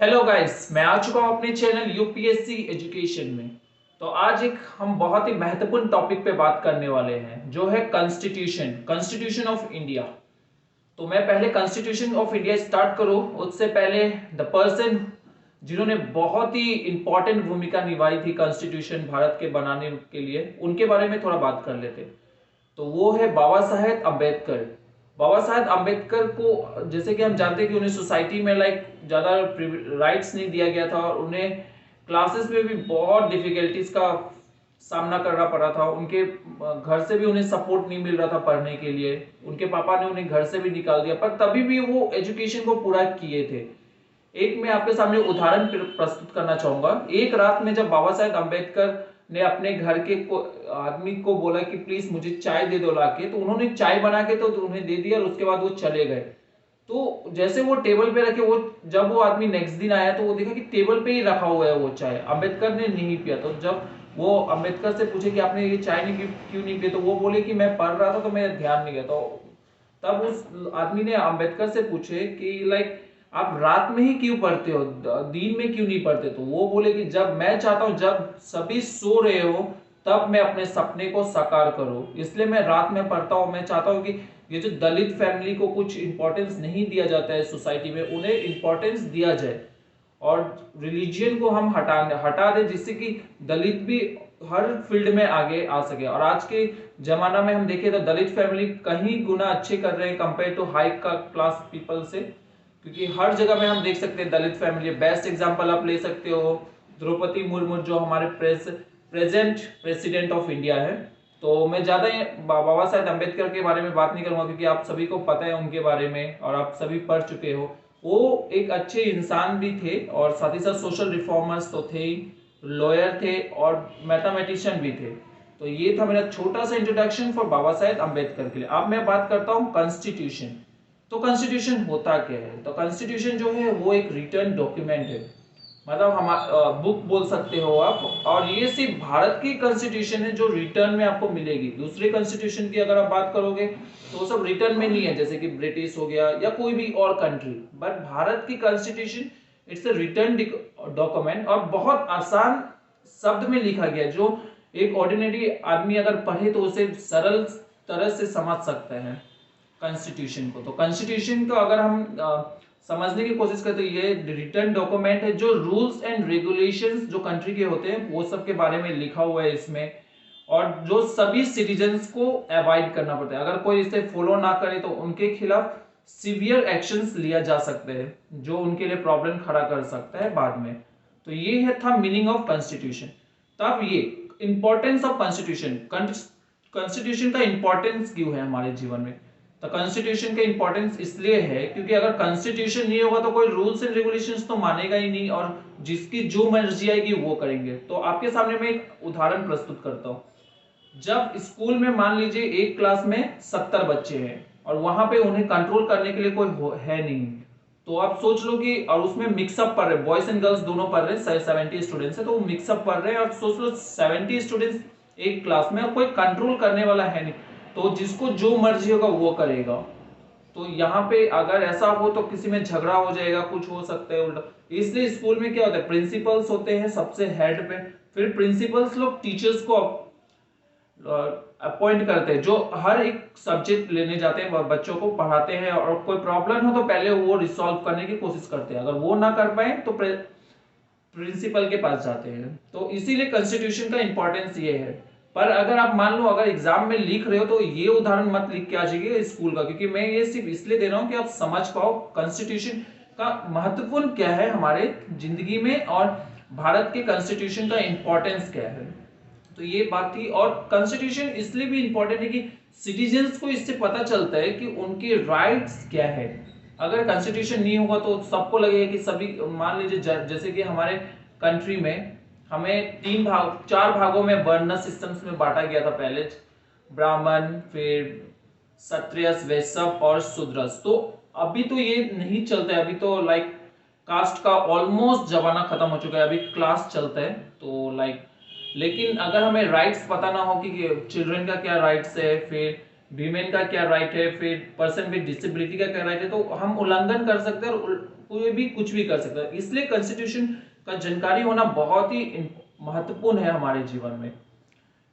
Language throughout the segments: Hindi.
हेलो गाइस, मैं आ चुका हूं अपने चैनल यूपीएससी एजुकेशन में। तो आज एक हम बहुत ही महत्वपूर्ण टॉपिक पे बात करने वाले हैं जो है कॉन्स्टिट्यूशन ऑफ इंडिया। तो मैं पहले कॉन्स्टिट्यूशन ऑफ इंडिया स्टार्ट करूं उससे पहले द पर्सन जिन्होंने बहुत ही इंपॉर्टेंट भूमिका निभाई थी कॉन्स्टिट्यूशन भारत के बनाने के लिए, उनके बारे में थोड़ा बात कर लेते। तो वो है बाबा साहेब अम्बेडकर। बाबा साहेब अम्बेडकर को जैसे कि हम जानते हैं कि उन्हें सोसाइटी में ज्यादा राइट्स नहीं दिया गया था और उन्हें क्लासेस में भी बहुत डिफिकल्टीज का सामना करना पड़ा था। उनके घर से भी उन्हें सपोर्ट नहीं मिल रहा था पढ़ने के लिए। उनके पापा ने उन्हें घर से भी निकाल दिया, पर तभी भी वो एजुकेशन को पूरा किए थे। एक मैं आपके सामने उदाहरण प्रस्तुत करना चाहूंगा। एक रात में जब बाबा साहेब अम्बेडकर ने अपने घर के आदमी को बोला कि प्लीज मुझे चाय दे दो लाके, तो उन्होंने चाय बना के तो उन्हें दे दिया और उसके बाद वो चले गए। तो जैसे वो टेबल पे रखे, वो जब वो आदमी नेक्स्ट दिन आया तो वो देखा कि टेबल पे ही रखा हुआ है वो चाय, अम्बेडकर ने नहीं पिया। तो जब वो अम्बेडकर से पूछे कि आपने ये चाय नहीं क्यों नहीं पिया, तो वो बोले कि मैं पढ़ रहा था तो मेरा ध्यान नहीं गया। तो तब उस आदमी ने अम्बेडकर से पूछे कि आप रात में ही क्यों पढ़ते हो, दिन में क्यों नहीं पढ़ते। तो वो बोले कि जब मैं चाहता हूं, जब सभी सो रहे हो तब मैं अपने सपने को साकार करूं, इसलिए मैं रात में पढ़ता हूं। मैं चाहता हूं कि ये जो दलित फैमिली को कुछ इंपॉर्टेंस नहीं दिया जाता है सोसाइटी में, उन्हें इंपॉर्टेंस दिया जाए और रिलीजियन को हम हटा दे, जिससे कि दलित भी हर फील्ड में आगे आ सके। और आज के जमाना में हम देखें तो दलित फैमिली कहीं गुना अच्छे कर रहे हैं compare to high class people से, क्योंकि हर जगह में हम देख सकते हैं दलित फैमिली। बेस्ट एग्जांपल आप ले सकते हो द्रौपदी मुर्मू, जो हमारे प्रेजेंट प्रेसिडेंट ऑफ इंडिया है। तो मैं ज्यादा बाबा साहेब अम्बेडकर के बारे में बात नहीं करूंगा, क्योंकि आप सभी को पता है उनके बारे में और आप सभी पढ़ चुके हो। वो एक अच्छे इंसान भी थे और साथ ही साथ सोशल रिफॉर्मर्स तो थे ही, लॉयर थे और मैथमेटिशियन भी थे। तो ये था मेरा छोटा सा इंट्रोडक्शन फॉर बाबा साहेब अम्बेडकर के लिए। अब मैं बात करता हूँ कॉन्स्टिट्यूशन। तो कॉन्स्टिट्यूशन होता क्या है। तो कॉन्स्टिट्यूशन जो है वो एक रिटर्न डॉक्यूमेंट है, मतलब हम बुक बोल सकते हो आप। और ये सिर्फ भारत की कॉन्स्टिट्यूशन है जो रिटर्न में आपको मिलेगी। दूसरे कॉन्स्टिट्यूशन की अगर आप बात करोगे तो वो सब रिटर्न में नहीं है, जैसे कि ब्रिटिश हो गया या कोई भी और कंट्री। बट भारत की constitution it's a return document और बहुत आसान शब्द में लिखा गया, जो एक ऑर्डिनरी आदमी अगर पढ़े तो उसे सरल तरह से समझ सकता है कॉन्स्टिट्यूशन को। तो कॉन्स्टिट्यूशन को अगर हम समझने की कोशिश करते हैं, ये रिटर्न डॉक्यूमेंट है जो रूल्स एंड रेगुलेशंस जो कंट्री के होते हैं वो सब के बारे में लिखा हुआ है इसमें, और जो सभी सिटीजन्स को अवॉइड करना पड़ता है। अगर कोई इसे फॉलो ना करे तो उनके खिलाफ सीवियर एक्शंस लिया जा सकते हैं, जो उनके लिए प्रॉब्लम खड़ा कर सकता है बाद में। तो ये है था मीनिंग ऑफ कॉन्स्टिट्यूशन। तब ये इंपॉर्टेंस ऑफ कॉन्स्टिट्यूशन, कॉन्स्टिट्यूशन का इंपॉर्टेंस क्यों है हमारे जीवन में। तो कॉन्स्टिट्यूशन का इंपॉर्टेंस इसलिए है क्योंकि अगर कॉन्स्टिट्यूशन नहीं होगा तो कोई रूल्स एंड रेगुलेशंस तो मानेगा ही नहीं, और जिसकी जो मर्जी आएगी वो करेंगे। तो आपके सामने मैं एक उदाहरण प्रस्तुत करता हूं। जब स्कूल में मान लीजिए एक क्लास में 70 बच्चे हैं और वहां पे उन्हें कंट्रोल करने के लिए कोई है नहीं, तो आप सोच लो कि, और उसमें मिक्सअप पढ़ रहे, बॉयज एंड गर्ल्स दोनों पढ़ रहे हैं, 70 स्टूडेंट्स है, तो वो मिक्सअप पढ़ रहे हैं। और सोच लो 70 स्टूडेंट्स एक क्लास में और कोई कंट्रोल करने वाला है नहीं, तो जिसको जो मर्जी होगा वो करेगा। तो यहाँ पे अगर ऐसा हो तो किसी में झगड़ा हो जाएगा, कुछ हो सकता है उल्टा। इसलिए स्कूल में क्या होता है, प्रिंसिपल्स होते हैं सबसे हेड पे, फिर प्रिंसिपल्स लोग टीचर्स को अपॉइंट करते हैं, जो हर एक सब्जेक्ट लेने जाते हैं, बच्चों को पढ़ाते हैं, और कोई प्रॉब्लम हो तो पहले वो रिसॉल्व करने की कोशिश करते हैं। अगर वो ना कर पाए तो प्रिंसिपल के पास जाते हैं। तो इसीलिए कॉन्स्टिट्यूशन का इंपॉर्टेंस ये है। पर अगर आप मान लो अगर एग्जाम में लिख रहे हो तो ये उदाहरण मत लिख के आ जाइए स्कूल का, क्योंकि मैं ये सिर्फ इसलिए दे रहा हूं कि आप समझ पाओ कॉन्स्टिट्यूशन का महत्वपूर्ण क्या है हमारे जिंदगी में, और भारत के कॉन्स्टिट्यूशन का इंपॉर्टेंस क्या है। तो ये बात थी। और कॉन्स्टिट्यूशन इसलिए भी इंपॉर्टेंट है कि सिटीजन्स को इससे पता चलता है कि उनके राइट्स क्या है। अगर कॉन्स्टिट्यूशन नहीं होगा तो सबको लगेगा कि सभी, मान लीजिए जैसे कि हमारे कंट्री में हमें 4 भागों में वर्ण सिस्टम्स में बांटा गया था पहले, ब्राह्मण, फिर क्षत्रियस, वैश्य और शूद्रस। तो अभी तो ये नहीं चलता है, अभी तो कास्ट का ऑलमोस्ट जमाना खत्म हो चुका है, अभी क्लास चलता है। तो लेकिन अगर हमें राइट्स पता ना हो कि चिल्ड्रन का क्या राइट्स है, फिर वीमेन का क्या राइट है, फिर पर्सन विद डिसेबिलिटी का क्या राइट है, तो हम उल्लंघन कर सकते हैं और कोई भी कुछ भी कर सकता है। इसलिए कॉन्स्टिट्यूशन का जानकारी होना बहुत ही महत्वपूर्ण है हमारे जीवन में।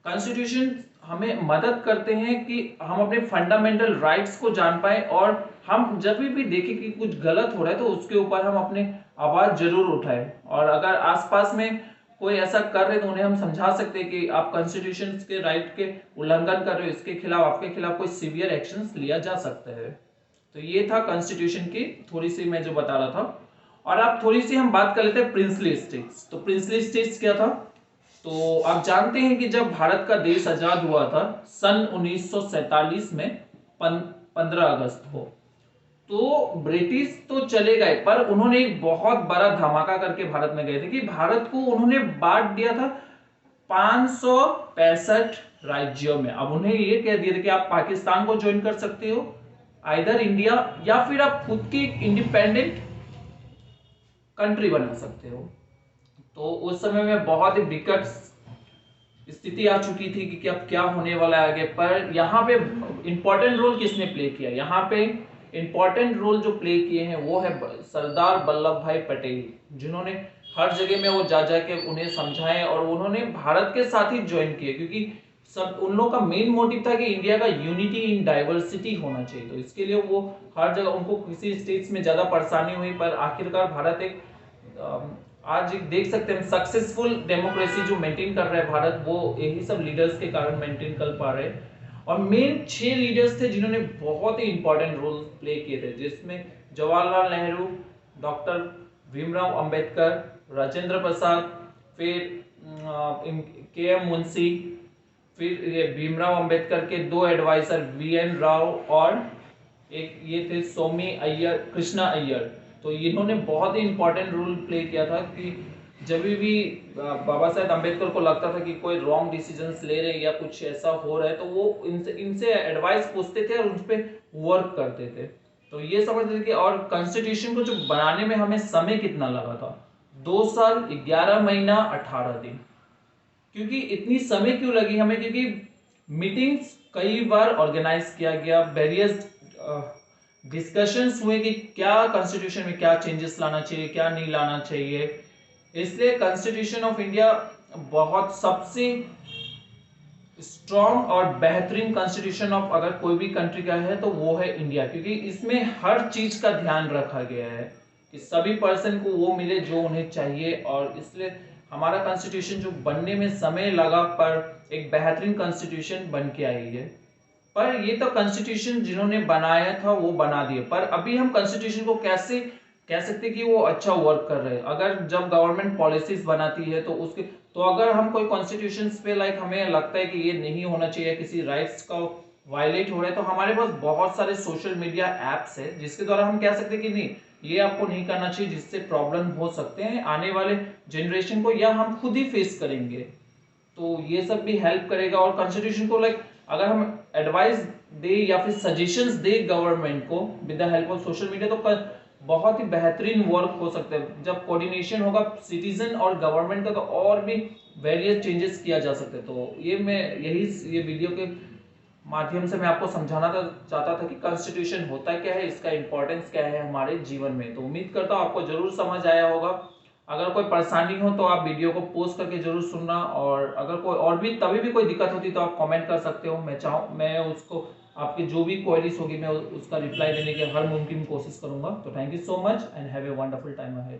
कॉन्स्टिट्यूशन हमें मदद करते हैं कि हम अपने फंडामेंटल राइट्स को जान पाए, और हम जब भी देखें कि कुछ गलत हो रहा है तो उसके ऊपर हम अपने आवाज जरूर उठाएं, और अगर आसपास में कोई ऐसा कर रहे तो उन्हें हम समझा सकते हैं कि आप कॉन्स्टिट्यूशन के राइट के उल्लंघन कर रहे हो, इसके खिलाफ आपके खिलाफ कोई सीवियर एक्शंस लिया जा सकता है। तो ये था कॉन्स्टिट्यूशन की थोड़ी सी मैं जो बता रहा था। और अब थोड़ी सी हम बात कर लेते हैं प्रिंसली स्टेट्स। तो प्रिंसली स्टेट्स क्या था? तो आप जानते हैं कि जब भारत का देश आजाद हुआ था सन 1947 में 15 अगस्त को, तो ब्रिटिश तो चले गए, पर उन्होंने एक बहुत बड़ा धमाका करके भारत में गए थे कि भारत को उन्होंने बांट दिया था 565 राज्यों में। अब उन्हें ये कह दिया था कि आप पाकिस्तान को ज्वाइन कर सकते हो, आइदर इंडिया, या फिर आप खुद की इंडिपेंडेंट कंट्री बना सकते हो। तो उस समय में बहुत ही विकट स्थिति आ चुकी थी कि अब क्या होने वाला है आगे। पर यहाँ पे इंपॉर्टेंट रोल किसने प्ले किया? यहाँ पे इंपॉर्टेंट रोल जो प्ले किए हैं वो है सरदार वल्लभ भाई पटेल, जिन्होंने हर जगह में वो जा के उन्हें समझाए, और उन्होंने भारत के साथ ही ज्वाइन किए, क्योंकि सब उन लोगों का मेन मोटिव था कि इंडिया का यूनिटी इन डाइवर्सिटी होना चाहिए। तो इसके लिए वो हर जगह, उनको किसी स्टेट्स में ज्यादा परेशानी हुई, पर आखिरकार भारत एक आज एक देख सकते हैं सक्सेसफुल डेमोक्रेसी जो मेंटेन कर रहा है भारत, वो यही सब लीडर्स के कारण मेंटेन कर पा रहे हैं। और मेन 6 लीडर्स थे जिन्होंने बहुत ही इंपॉर्टेंट रोल प्ले किए थे, जिसमें जवाहरलाल नेहरू, डॉक्टर भीमराव अंबेडकर, राजेंद्र प्रसाद, फिर के.एम. मुंशी, फिर ये भीमराव अंबेडकर के 2 एडवाइजर वी.एन. राव, और एक ये थे सोमी अय्यर, कृष्णा अय्यर। तो इन्होंने बहुत ही इंपॉर्टेंट रोल प्ले किया था कि जब भी बाबा साहेब अम्बेडकर को लगता था कि कोई रॉन्ग डिसीजंस ले रहे या कुछ ऐसा हो रहा है, तो वो इनसे एडवाइस पूछते थे और उन पे वर्क करते थे। तो ये समझते थे कि, और कॉन्स्टिट्यूशन को जो बनाने में हमें समय कितना लगा था? 2 साल 11 महीना 18 दिन। क्योंकि इतनी समय क्यों लगी हमें? क्योंकि मीटिंग्स कई बार ऑर्गेनाइज किया गया, वेरियस डिस्कशंस हुए कि क्या कॉन्स्टिट्यूशन में क्या चेंजेस लाना चाहिए, क्या नहीं लाना चाहिए। इसलिए कॉन्स्टिट्यूशन ऑफ इंडिया बहुत सबसे स्ट्रॉन्ग और बेहतरीन कॉन्स्टिट्यूशन ऑफ अगर कोई भी कंट्री का है तो वो है इंडिया, क्योंकि इसमें हर चीज का ध्यान रखा गया है कि सभी पर्सन को वो मिले जो उन्हें चाहिए। और इसलिए हमारा कॉन्स्टिट्यूशन जो बनने में समय लगा, पर एक बेहतरीन कॉन्स्टिट्यूशन बन के आई है। पर ये तो कॉन्स्टिट्यूशन जिन्होंने बनाया था वो बना दिए, पर अभी हम कॉन्स्टिट्यूशन को कैसे कह सकते कि वो अच्छा वर्क कर रहे हैं? अगर जब गवर्नमेंट पॉलिसीज बनाती है तो उसके, तो अगर हम कोई कॉन्स्टिट्यूशन पे हमें लगता है कि ये नहीं होना चाहिए, किसी राइट्स का वायलेट हो रहा है, तो हमारे पास बहुत सारे सोशल मीडिया एप्स है जिसके द्वारा हम कह सकते हैं कि नहीं, ये आपको नहीं करना चाहिए, जिससे प्रॉब्लम हो सकते हैं आने वाले जनरेशन को, या हम खुद ही फेस करेंगे। तो ये सब भी हेल्प करेगा। और कॉन्स्टिट्यूशन को अगर हम एडवाइस दे या फिर सजेशंस दे गवर्नमेंट को with the help of social media, तो बहुत ही बेहतरीन वर्क हो सकता है। जब कोऑर्डिनेशन होगा सिटीजन और गवर्नमेंट का, तो और भी वेरियस चेंजेस किया जा सकते हैं। तो ये वीडियो के माध्यम से मैं आपको समझाना चाहता था कि कॉन्स्टिट्यूशन होता क्या है, इसका इंपॉर्टेंस क्या है हमारे जीवन में। तो उम्मीद करता हूँ आपको जरूर समझ आया होगा। अगर कोई परेशानी हो तो आप वीडियो को पोस्ट करके जरूर सुनना, और अगर कोई और भी तभी भी कोई दिक्कत होती तो आप कमेंट कर सकते हो। मैं उसको आपकी जो भी क्वेरीज होगी मैं उसका रिप्लाई देने की हर मुमकिन कोशिश करूंगा। तो thank you so much and have a wonderful time ahead.